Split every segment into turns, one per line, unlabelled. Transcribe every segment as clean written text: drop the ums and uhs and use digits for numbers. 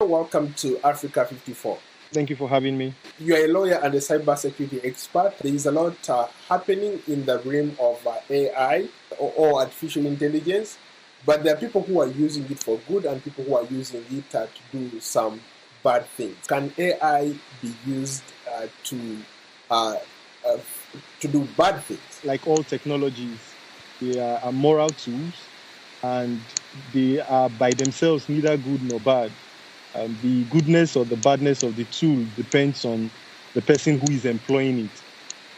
Welcome to Africa 54.
Thank you for having me.
You are a lawyer and a cybersecurity expert. There is a lot happening in the realm of AI or artificial intelligence, but there are people who are using it for good and people who are using it to do some bad things. Can AI be used to do bad things?
Like all technologies, they are moral tools, and they are by themselves neither good nor bad. The goodness or the badness of the tool depends on the person who is employing it.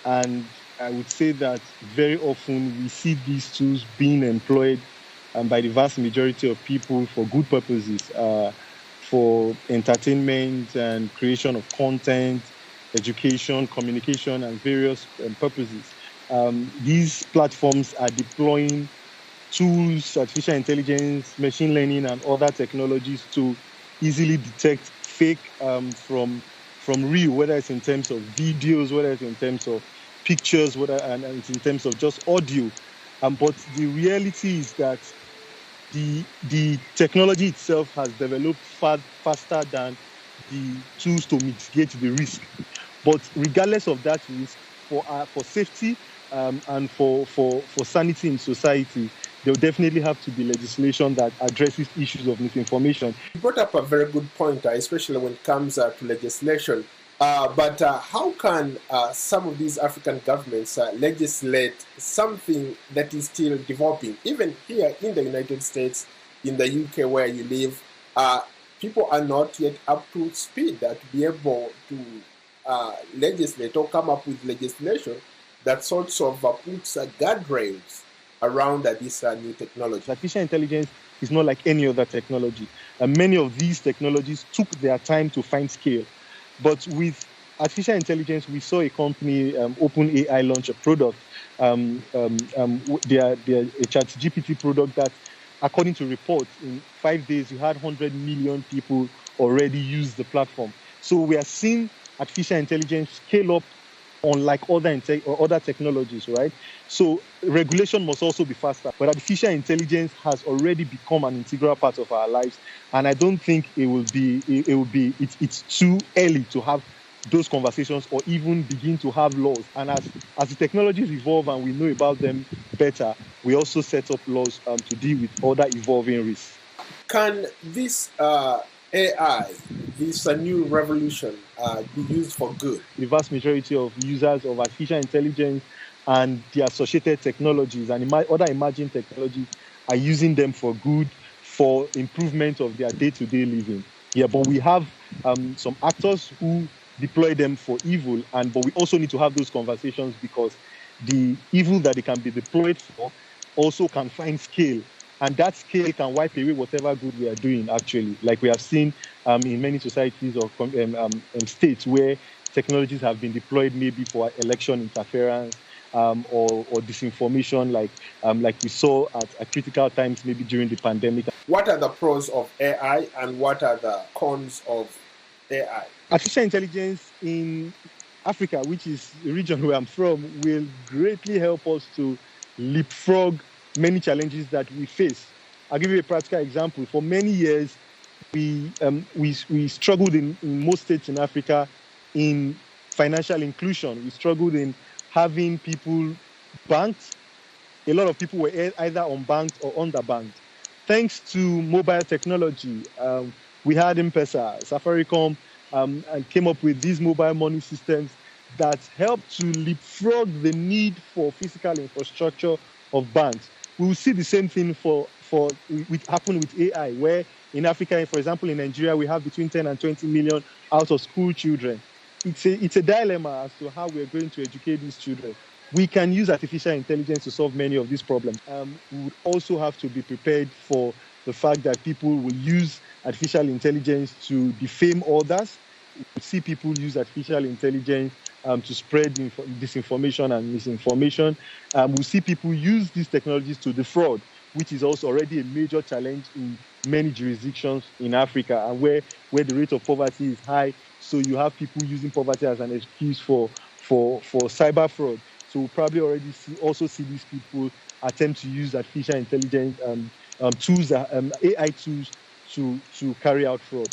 And I would say that very often we see these tools being employed by the vast majority of people for good purposes, for entertainment and creation of content, education, communication, and various purposes. These platforms are deploying tools, artificial intelligence, machine learning, and other technologies to easily detect fake from real, whether it's in terms of videos, whether it's in terms of pictures, and it's in terms of just audio. But the reality is that the technology itself has developed faster than the tools to mitigate the risk. But regardless of that risk, for safety and for sanity in society, there will definitely have to be legislation that addresses issues of misinformation.
You brought up a very good point, especially when it comes to legislation. But how can some of these African governments legislate something that is still developing? Even here in the United States, in the UK where you live, people are not yet up to speed to be able to legislate or come up with legislation that sorts of puts guardrails around this new technology.
Artificial intelligence is not like any other technology. Many of these technologies took their time to find scale. But with artificial intelligence, we saw a company, OpenAI, launch a product. They are a ChatGPT product that, according to reports, in 5 days, you had 100 million people already use the platform. So we are seeing artificial intelligence scale up unlike other technologies, right? So regulation must also be faster. But artificial intelligence has already become an integral part of our lives, and I don't think it's too early to have those conversations or even begin to have laws. And as the technologies evolve and we know about them better, we also set up laws to deal with other evolving risks.
Can this AI, this new revolution, be used for good?
The vast majority of users of artificial intelligence and the associated technologies and other emerging technologies are using them for good, for improvement of their day-to-day living. Yeah, but we have some actors who deploy them for evil, but we also need to have those conversations because the evil that they can be deployed for also can find scale. And that scale can wipe away whatever good we are doing, actually. Like we have seen in many societies or states where technologies have been deployed maybe for election interference or disinformation, like we saw at critical times maybe during the pandemic.
What are the pros of AI and what are the cons of AI?
Artificial intelligence in Africa, which is the region where I'm from, will greatly help us to leapfrog many challenges that we face. I'll give you a practical example. For many years, we struggled in most states in Africa in financial inclusion. We struggled in having people banked. A lot of people were either unbanked or underbanked. Thanks to mobile technology, we had M-Pesa, Safaricom, and came up with these mobile money systems that helped to leapfrog the need for physical infrastructure of banks. We will see the same thing happen with AI, where in Africa, for example, in Nigeria, we have between 10 and 20 million out of school children. It's a dilemma as to how we're going to educate these children. We can use artificial intelligence to solve many of these problems. We would also have to be prepared for the fact that people will use artificial intelligence to defame others. We see people use artificial intelligence to spread disinformation and misinformation. We see people use these technologies to defraud, which is also already a major challenge in many jurisdictions in Africa, and where the rate of poverty is high. So you have people using poverty as an excuse for cyber fraud. So we'll probably already see these people attempt to use artificial intelligence tools, AI tools, to carry out fraud.